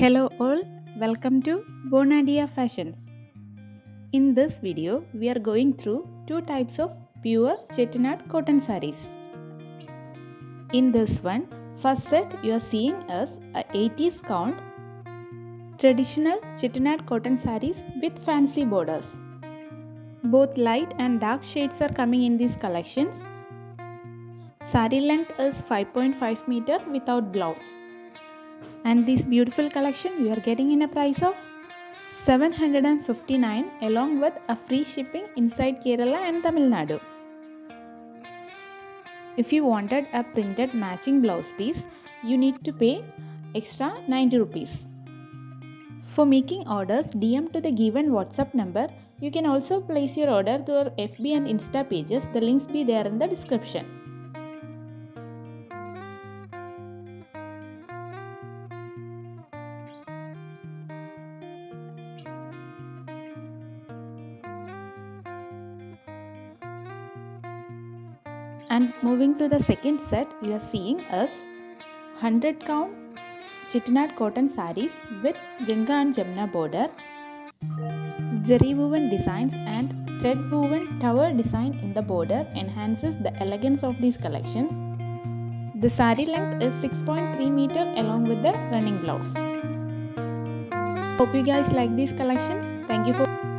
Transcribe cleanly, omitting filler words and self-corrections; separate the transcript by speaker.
Speaker 1: Hello all, welcome to bonadeafashions. In this video, we are going through two types of pure chettinad cotton sarees. In this one, first set you are seeing is a 80s count traditional chettinad cotton sarees with fancy borders. Both light and dark shades are coming in these collections. Saree length is 5.5 meter without blouse. And this beautiful collection you are getting in a price of 759 along with a free shipping inside Kerala and Tamil Nadu. If you wanted a printed matching blouse piece, you need to pay extra 90 rupees. For making orders, DM to the given WhatsApp number. You can also place your order through our FB and Insta pages. The links be there in the description. And moving to the second set, you are seeing is 100 count chettinad cotton sarees with ganga and jamuna border, zari woven designs and thread woven tower design in the border enhances the elegance of these collections. The saree length is 6.3 meter along with the running blouse. Hope you guys like these collections. Thank you for